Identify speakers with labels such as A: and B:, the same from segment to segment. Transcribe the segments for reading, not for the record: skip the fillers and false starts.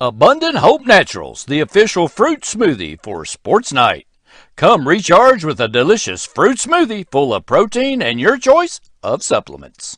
A: Abundant Hope Naturals, the official fruit smoothie for Sports Night. Come recharge with a delicious fruit smoothie full of protein and your choice of supplements.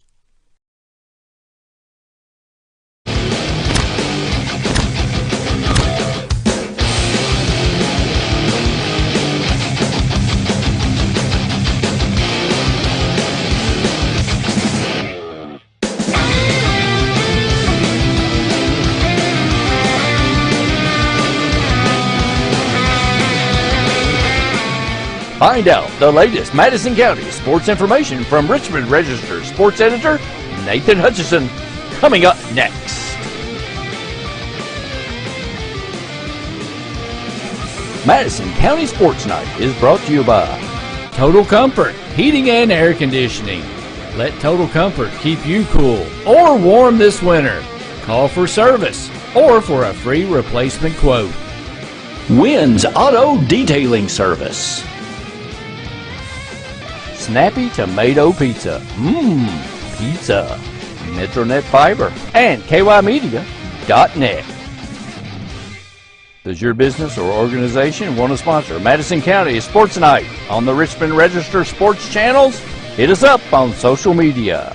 A: Find out the latest Madison County sports information from Richmond Register sports editor Nathan Hutchison, coming up next. Madison County Sports Night is brought to you by Total Comfort Heating and Air Conditioning. Let Total Comfort keep you cool or warm this winter. Call for service or for a free replacement quote. Wynn's Auto Detailing Service. Snappy Tomato Pizza. Pizza. Metronet Fiber and KYmedia.net. Does your business or organization want to sponsor Madison County Sports Night on the Richmond Register Sports channels? Hit us up on social media.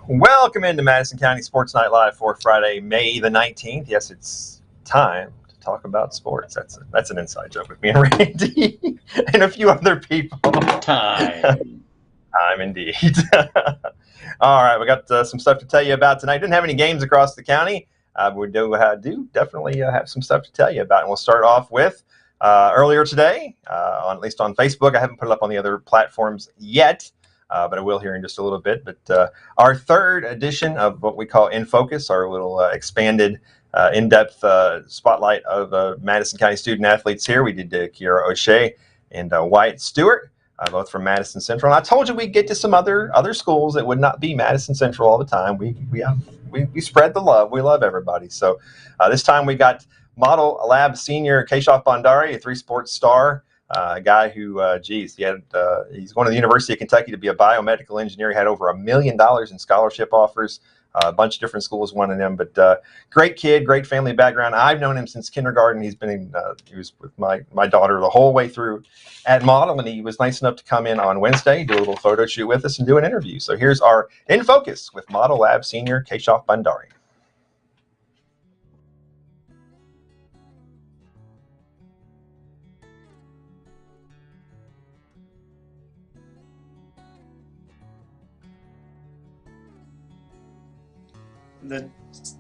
B: Welcome into Madison County Sports Night Live for Friday, May the 19th. Yes, it's time to talk about sports. That's an inside joke with me and Randy and a few other people.
A: Time
B: indeed. All right, we got some stuff to tell you about tonight. Didn't have any games across the county. We do definitely have some stuff to tell you about, and we'll start off with earlier today, at least on Facebook. I haven't put it up on the other platforms yet, but I will here in just a little bit. But our third edition of what we call In Focus, our little expanded, in-depth spotlight of Madison County student athletes here. We did Kiara O'Shea and Wyatt Stewart, both from Madison Central. And I told you we'd get to some other schools that would not be Madison Central all the time. We spread the love. We love everybody. So this time we got Model Lab senior Keshav Bandari, a three-sports star, a guy who, he's going to the University of Kentucky to be a biomedical engineer. He had over $1 million in scholarship offers. A bunch of different schools wanted him, but great kid, great family background. I've known him since kindergarten. He was with my daughter the whole way through at Model, and he was nice enough to come in on Wednesday, do a little photo shoot with us, and do an interview. So here's our In Focus with Model Lab senior Keshav Bandari.
C: The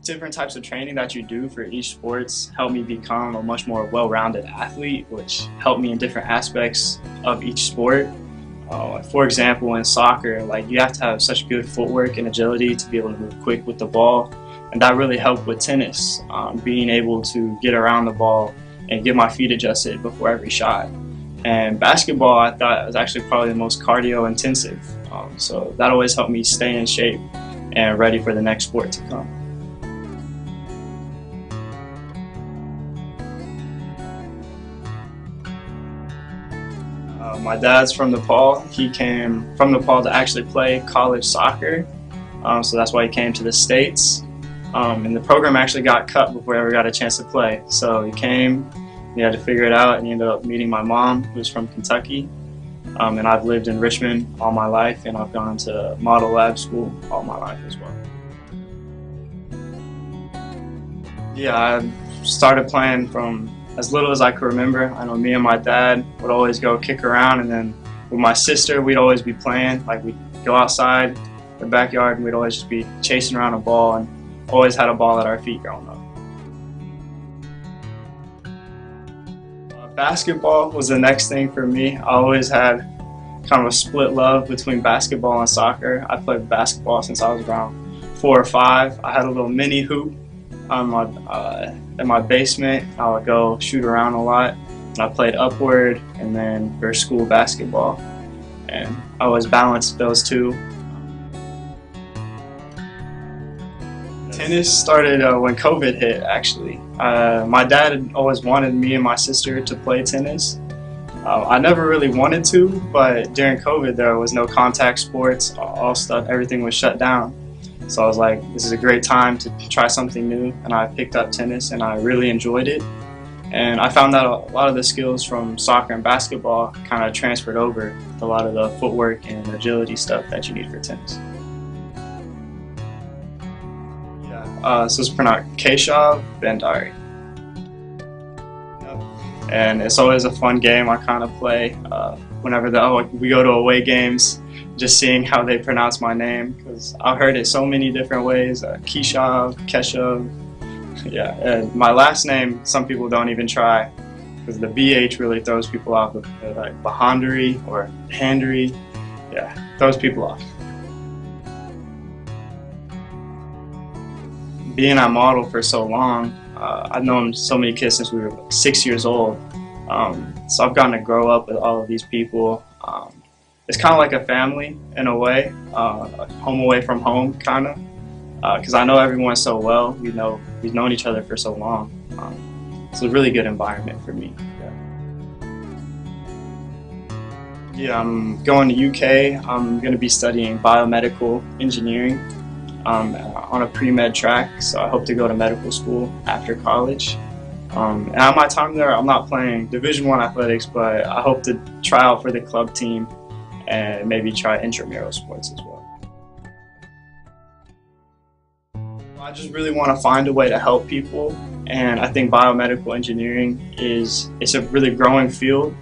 C: different types of training that you do for each sports help me become a much more well-rounded athlete, which helped me in different aspects of each sport. For example, in soccer, you have to have such good footwork and agility to be able to move quick with the ball, and that really helped with tennis, being able to get around the ball and get my feet adjusted before every shot. And basketball, I thought, was actually probably the most cardio intensive, so that always helped me stay in shape and ready for the next sport to come. My dad's from Nepal. He came from Nepal to actually play college soccer, so that's why he came to the States. And the program actually got cut before I ever got a chance to play. So he came, he had to figure it out, and he ended up meeting my mom, who's from Kentucky. And I've lived in Richmond all my life, and I've gone to Model Lab school all my life as well. Yeah, I started playing from as little as I could remember. I know me and my dad would always go kick around, and then with my sister, we'd always be playing. We'd go outside the backyard, and we'd always just be chasing around a ball, and always had a ball at our feet growing up. Basketball was the next thing for me. I always had kind of a split love between basketball and soccer. I played basketball since I was around 4 or 5. I had a little mini hoop in my basement. I would go shoot around a lot. And I played upward and then for school basketball. And I always balanced those two. Tennis started when COVID hit, actually. My dad had always wanted me and my sister to play tennis. I never really wanted to, but during COVID there was no contact sports, everything was shut down. So I was like, this is a great time to try something new, and I picked up tennis and I really enjoyed it. And I found that a lot of the skills from soccer and basketball kind of transferred over to a lot of the footwork and agility stuff that you need for tennis. Yeah, so it's pronounced Keshav Bandari. And it's always a fun game I kind of play whenever we go to away games, just seeing how they pronounce my name, because I've heard it so many different ways, Keshav, Keshav. Yeah, and my last name, some people don't even try, because the BH really throws people off, like Bahandari or Handari. Yeah, throws people off. Being a model for so long, I've known so many kids since we were 6 years old. So I've gotten to grow up with all of these people. It's kind of like a family in a way, home away from home kind of, because I know everyone so well. We've known each other for so long. It's a really good environment for me. Yeah, I'm going to UK. I'm going to be studying biomedical engineering on a pre-med track, so I hope to go to medical school after college. And at my time there, I'm not playing Division I athletics, but I hope to try out for the club team and maybe try intramural sports as well. I just really want to find a way to help people, and I think biomedical engineering it's a really growing field.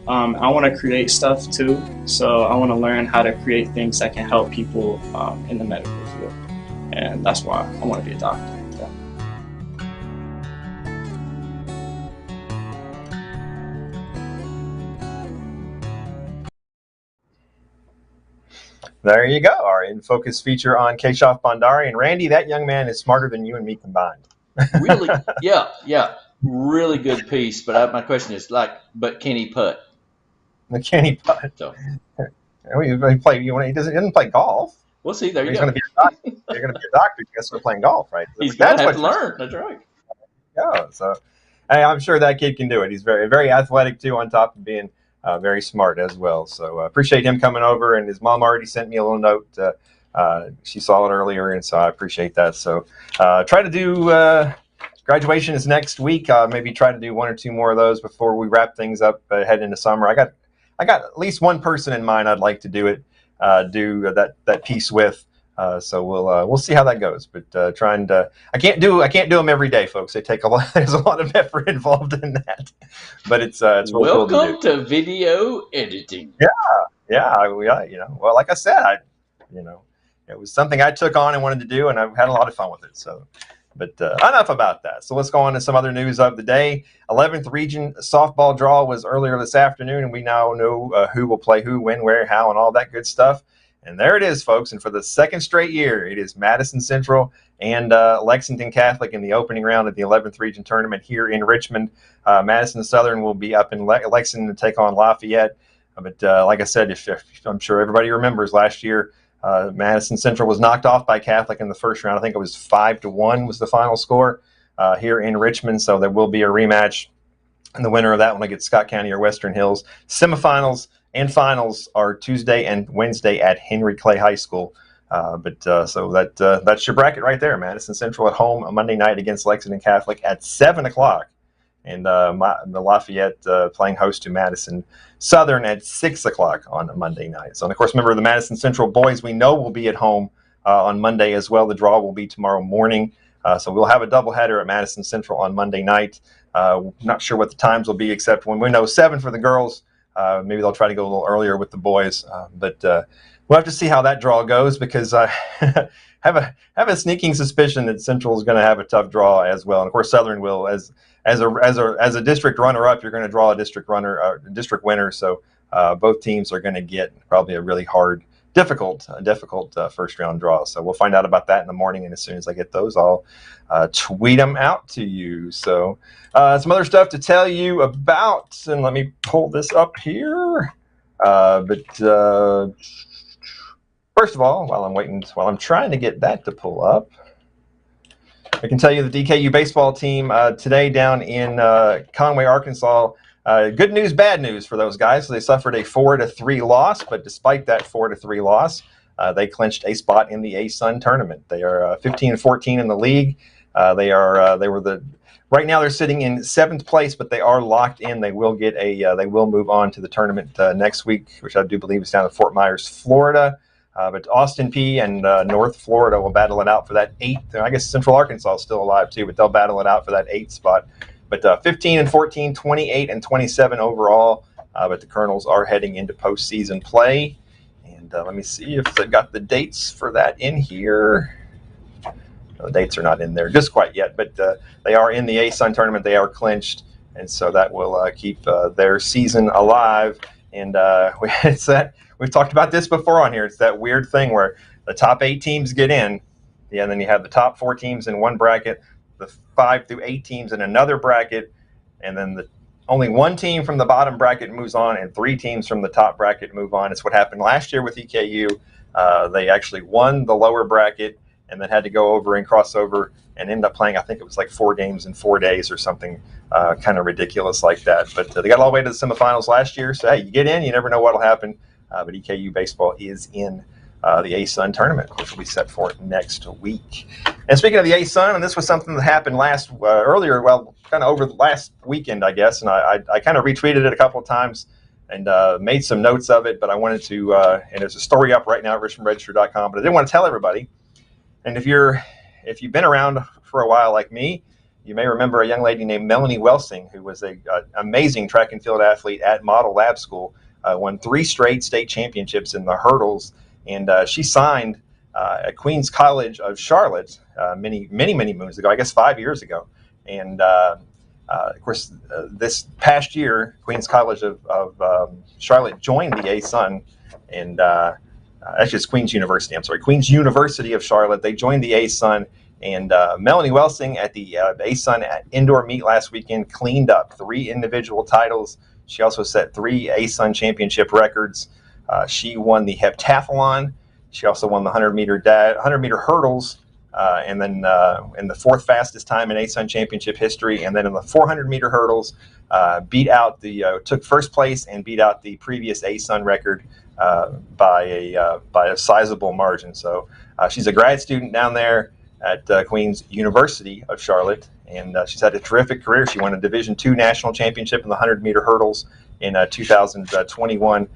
C: I want to create stuff too, so I want to learn how to create things that can help people in the medical field, and that's why I want to be a doctor.
B: There you go. Our In Focus feature on Keshav Bandari. And Randy, that young man is smarter than you and me combined.
A: Really? Yeah. Really good piece. But my question is, but can he putt?
B: Can he putt?
A: So.
B: He doesn't play golf.
A: Well, see, there you go.
B: Going to be a doctor. You're going to be a doctor. You guys start playing golf, right?
A: He's going to have to learn. That's right.
B: Yeah. So, hey, I'm sure that kid can do it. He's very, very athletic too, on top of being very smart as well. So appreciate him coming over, and his mom already sent me a little note. She saw it earlier, and so I appreciate that. So try to do graduation is next week. Maybe try to do one or two more of those before we wrap things up head into summer. I got at least one person in mind I'd like to do that piece with. So we'll see how that goes. But I can't do them every day, folks. They take a lot. There's a lot of effort involved in that. But it's what
A: welcome to video editing.
B: Yeah. Well, like I said, it was something I took on and wanted to do, and I've had a lot of fun with it. So, but enough about that. So let's go on to some other news of the day. 11th Region softball draw was earlier this afternoon, and we now know who will play who, when, where, how, and all that good stuff. And there it is, folks. And for the second straight year, it is Madison Central and Lexington Catholic in the opening round of the 11th Region Tournament here in Richmond. Madison Southern will be up in Lexington to take on Lafayette. But like I said, if I'm sure everybody remembers last year, Madison Central was knocked off by Catholic in the first round. I think it was 5-1 was the final score here in Richmond. So there will be a rematch. And the winner of that one against Scott County or Western Hills. Semifinals and finals are Tuesday and Wednesday at Henry Clay High School. So that's your bracket right there. Madison Central at home on Monday night against Lexington Catholic at 7 o'clock. And the Lafayette playing host to Madison Southern at 6 o'clock on a Monday night. So, and of course, remember the Madison Central boys we know will be at home on Monday as well. The draw will be tomorrow morning. So we'll have a doubleheader at Madison Central on Monday night. Not sure what the times will be, except when we know 7 for the girls. Maybe they'll try to go a little earlier with the boys. But we'll have to see how that draw goes, because I have a sneaking suspicion that Central is going to have a tough draw as well. And of course, Southern will as a district runner-up. You're going to draw a district winner. So both teams are going to get probably a really difficult first round draw. So we'll find out about that in the morning, and as soon as I get those, I'll tweet them out to you. So some other stuff to tell you about, and let me pull this up here. First of all, while I'm trying to get that to pull up, I can tell you the DKU baseball team today down in Conway, Arkansas. Good news, bad news for those guys. So they suffered a 4-3 loss, but despite that 4-3 loss, they clinched a spot in the A-Sun tournament. They are 15-14 in the league. Right now they're sitting in 7th place, but they are locked in. They will get they will move on to the tournament next week, which I do believe is down in Fort Myers, Florida. But Austin P and North Florida will battle it out for that 8th. I guess Central Arkansas is still alive too, but they'll battle it out for that 8th spot. But 15-14, 28-27 overall. But the Colonels are heading into postseason play. And let me see if they've got the dates for that in here. No, the dates are not in there just quite yet, but they are in the A-Sun tournament. They are clinched, and so that will keep their season alive. And we've talked about this before on here. It's that weird thing where the top 8 teams get in, and then you have the top 4 teams in one bracket, the 5 through 8 teams in another bracket, and then only one team from the bottom bracket moves on, and 3 teams from the top bracket move on. It's what happened last year with EKU. They actually won the lower bracket, and then had to go over and cross over and end up playing, I think it was like 4 games in 4 days or something kind of ridiculous like that. But they got all the way to the semifinals last year. So, hey, you get in, you never know what will happen. But EKU baseball is in the A-Sun tournament, which will be set for next week. And speaking of the A-Sun, and this was something that happened earlier, kind of over the last weekend, I guess. And I kind of retweeted it a couple of times and made some notes of it. But I wanted to, and there's a story up right now at richmondregister.com, but I didn't want to tell everybody. And if you've been around for a while like me, you may remember a young lady named Melanie Welsing, who was an amazing track and field athlete at Model Lab School, won 3 straight state championships in the hurdles, and she signed at Queens College of Charlotte many moons ago, I guess 5 years ago. And of course, this past year, Queens College of Charlotte joined the A-Sun, and actually, it's Queens University. I'm sorry, Queens University of Charlotte. They joined the A-Sun, and Melanie Welsing at the A-Sun indoor meet last weekend cleaned up 3 individual titles. She also set 3 A-Sun championship records. She won the heptathlon. She also won the 100-meter hurdles, and then in the 4th fastest time in A-Sun championship history. And then in the 400-meter hurdles, took first place and beat out the previous A-Sun record by a sizable margin. So she's a grad student down there at Queens University of Charlotte, and she's had a terrific career. She won a Division II national championship in the 100-meter hurdles in 2021,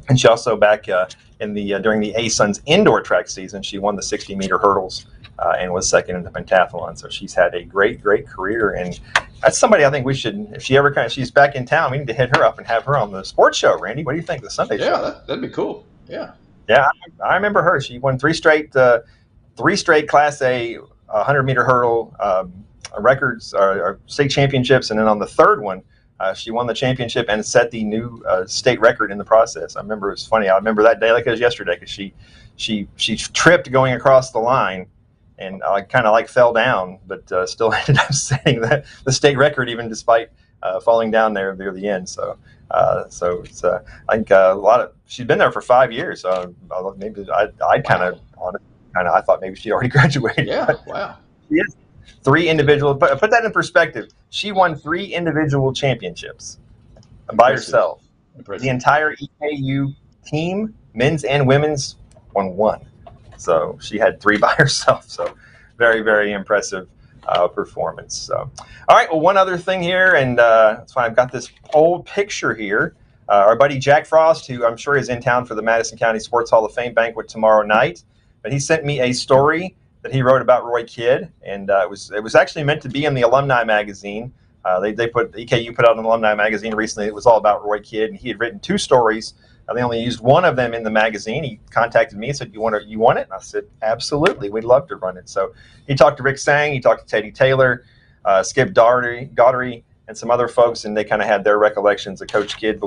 B: and she also during the A-Sun's indoor track season, she won the 60-meter hurdles and was second in the pentathlon. So she's had a great career, and that's somebody I think we should, if she's back in town, we need to hit her up and have her on the sports show. Randy, what do you think? The Sunday show?
D: Yeah, that'd be cool. Yeah,
B: I remember her. She won 3 straight Class A 100-meter hurdle records or state championships, and then on the 3rd one, she won the championship and set the new state record in the process. I remember it was funny. I remember that day like it was yesterday, because she tripped going across the line, and I kind of fell down, but still ended up setting the state record, even despite falling down there near the end. So it's I think she's been there for 5 years. Maybe I thought maybe she'd already graduated.
D: Yeah, wow.
B: She is 3 individual. But put that in perspective. She won 3 individual championships by herself.
D: Impressive.
B: The entire EKU team, men's and women's, won 1. So she had 3 by herself. So very impressive performance. So, all right. Well, one other thing here, and that's why I've got this old picture here. Our buddy Jack Frost, who I'm sure is in town for the Madison County Sports Hall of Fame banquet tomorrow night, but he sent me a story that he wrote about Roy Kidd, and it was actually meant to be in the alumni magazine. EKU put out an alumni magazine recently. It was all about Roy Kidd, and he had written 2 stories. They only used one of them in the magazine. He contacted me and said, you want it? And I said, absolutely. We'd love to run it. So he talked to Rick Sang. He talked to Teddy Taylor, Skip Daugherty, and some other folks, and they kind of had their recollections of Coach Kidd.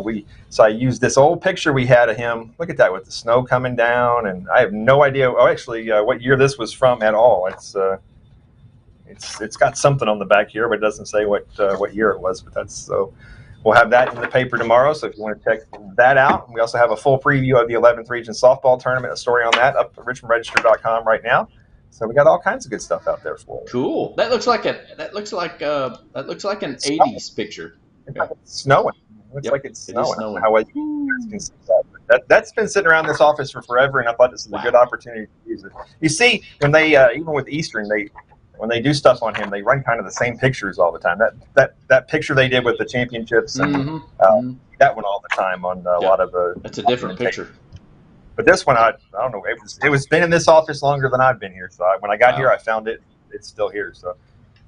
B: So I used this old picture we had of him. Look at that, with the snow coming down. And I have no idea, what year this was from at all. It's got something on the back here, but it doesn't say what year it was. But that's so. We'll have that in the paper tomorrow, so if you want to check that out. We also have a full preview of the 11th Region Softball Tournament, a story on that up at richmondregister.com right now. So we got all kinds of good stuff out there for you.
D: Cool. That looks like an 80s picture.
B: It's snowing. It looks like it's snowing. How well you can see that. That's been sitting around this office for forever, and I thought this is a good opportunity to use it. You see, when they even with Eastern, when they do stuff on him, they run kind of the same pictures all the time. That picture they did with the championships and that one all the time on a lot of the.
D: It's a different picture.
B: But this one, I don't know. It was been in this office longer than I've been here. So when I got here, I found it. It's still here. So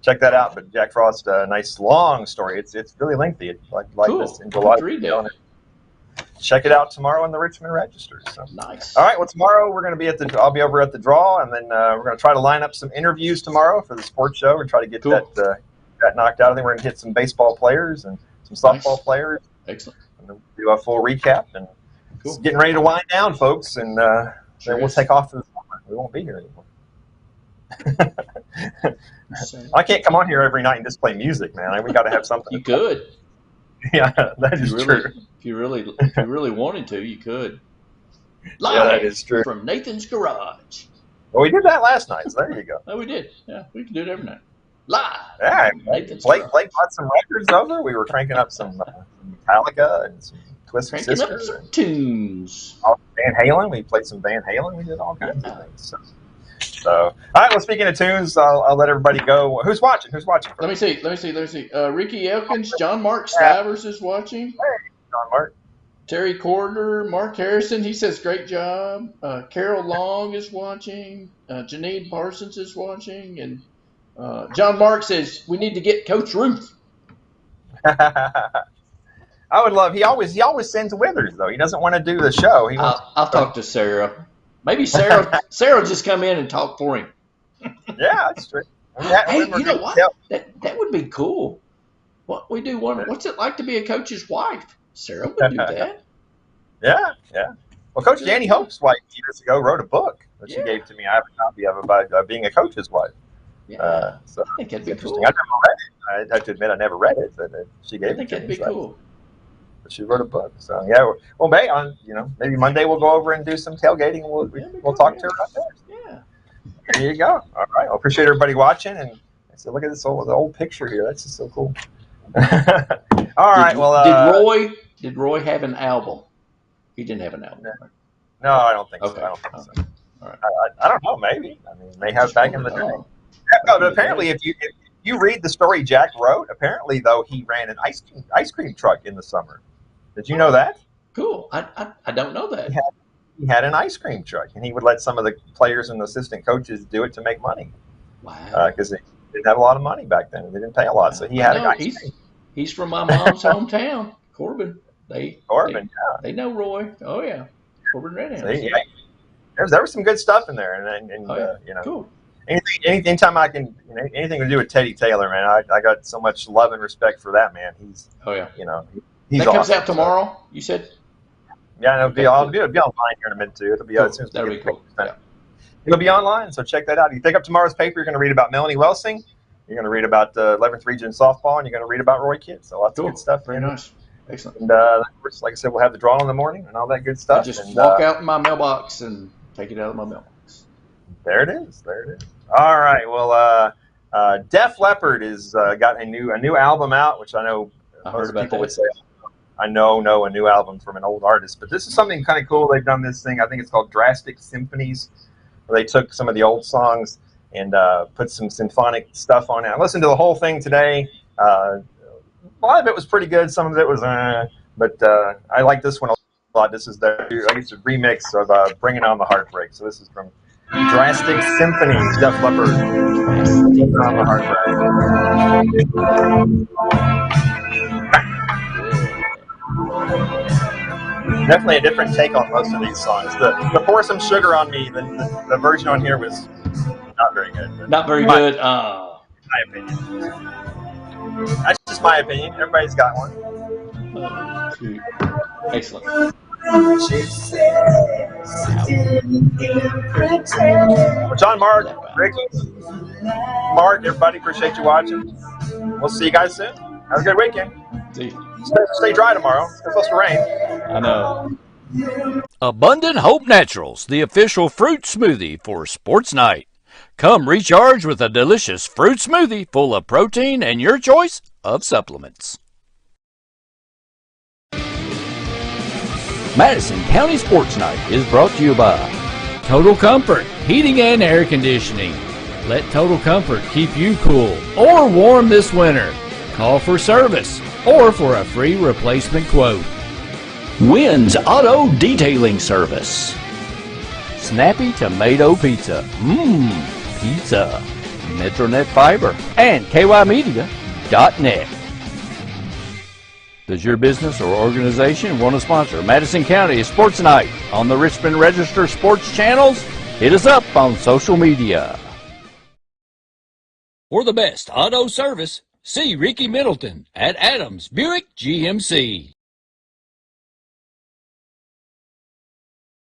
B: check that out. But Jack Frost, a nice long story. It's really lengthy. It's like
D: cool.
B: this in July. Check it out tomorrow in the Richmond Register. So.
D: Nice.
B: All right. Well, tomorrow we're going to be I'll be over at the Draw, and then we're going to try to line up some interviews tomorrow for the sports show and try to get that knocked out. I think we're going to hit some baseball players and some softball players.
D: Excellent.
B: And then we'll do a full recap and it's getting ready to wind down, folks, and then we'll take off for the summer. We won't be here anymore. I can't come on here every night and just play music, man. We got to have something.
D: You could.
B: Yeah, that is true.
D: If you really wanted to, you could. Live
B: that is true.
D: From Nathan's garage.
B: Well, we did that last night, so there you go.
D: Oh, we did. Yeah, we can do it every night. Live.
B: Yeah, Blake brought some records over. We were cranking up some Metallica and some Twisted Sister.
D: Cranking up some tunes.
B: Van Halen. We played some Van Halen. We did all kinds of things. So, all right. Well, speaking of tunes, I'll let everybody go. Who's watching? Let
D: me see. Ricky Elkins, John Mark Stivers is watching.
B: Hey, John Mark.
D: Terry Corder, Mark Harrison. He says great job. Carol Long is watching. Janine Parsons is watching, and John Mark says we need to get Coach Ruth.
B: I would love. He always sends Withers though. He doesn't want to do the show.
D: I'll talk to Sarah. Maybe Sarah just come in and talk for him.
B: Yeah, that's true.
D: Hey, you know what? That would be cool. What we do? What's it like to be a coach's wife? Sarah would do that.
B: Yeah. Well, Coach Danny Hope's wife years ago wrote a book that she gave to me. I have a copy of it about being a coach's wife.
D: Yeah,
B: so
D: I think that'd be cool.
B: I never read it. I have to admit I never read it, but she gave it to me.
D: I think that'd be cool.
B: But she wrote a book. So yeah, well, maybe Monday we'll go over and do some tailgating. We'll talk to her about that.
D: Yeah.
B: There you go. All right. I appreciate everybody watching. And I said, look at this old picture here. That's just so cool. All right. Well,
D: did Roy have an album? He didn't have an album. Right?
B: No, I don't think so. I don't think so. All right. I don't know. Maybe. I mean, may have back in the day. But apparently, if you read the story Jack wrote, apparently though he ran an ice cream truck in the summer. Did you know that?
D: Cool. I don't know that.
B: He had an ice cream truck, and he would let some of the players and the assistant coaches do it to make money.
D: Wow.
B: Because they didn't have a lot of money back then. They didn't pay a lot, so he had an ice cream.
D: He's from my mom's hometown, Corbin. They know Roy. Oh yeah, Corbin Redhouse.
B: There was some good stuff in there, and
D: cool.
B: Anytime I can, anything to do with Teddy Taylor, man, I got so much love and respect for that man. He's he's
D: that
B: awesome.
D: Comes out tomorrow. You said.
B: Yeah, it'll be online here in a minute too. It'll be as soon as
D: that'll be cool. Yeah.
B: It'll be online, so check that out. You pick up tomorrow's paper, you're going to read about Melanie Welsing, you're going to read about 11th Region softball, and you're going to read about Roy Kidd. So lots of good stuff.
D: Very nice. Excellent.
B: And of course, like I said, we'll have the draw in the morning and all that good stuff.
D: I just walk out in my mailbox and take it out of my mailbox.
B: There it is. All right. Well, Def Leppard is got a new album out, which I know most people would say. I know a new album from an old artist, but this is something kind of cool. They've done this thing. I think it's called Drastic Symphonies, where they took some of the old songs and put some symphonic stuff on it. I listened to the whole thing today. A lot of it was pretty good. Some of it was, but I like this one a lot. This is I guess a remix of "Bringing On the Heartbreak." So this is from Drastic Symphonies, Def Leppard. Bringing On the Heartbreak. Definitely a different take on most of these songs. The Pour Some Sugar on Me, the version on here was not very good.
D: Not very good.
B: My opinion. That's just my opinion. Everybody's got one.
D: Excellent.
B: Well, John, Mark, Ricky, Mark, everybody, appreciate you watching. We'll see you guys soon. Have a good weekend.
D: See you.
B: Stay dry tomorrow. It's supposed to rain.
D: I know.
A: Abundant Hope Naturals, the official fruit smoothie for Sports Night. Come recharge with a delicious fruit smoothie full of protein and your choice of supplements. Madison County Sports Night is brought to you by Total Comfort Heating and Air Conditioning. Let Total Comfort keep you cool or warm this winter. Call for service or for a free replacement quote.
E: Wynn's Auto Detailing Service.
A: Snappy Tomato Pizza. Pizza. Metronet Fiber and KYmedia.net. Does your business or organization want to sponsor Madison County Sports Night on the Richmond Register Sports channels? Hit us up on social media. For the best auto service, see Ricky Middleton at Adams Buick GMC.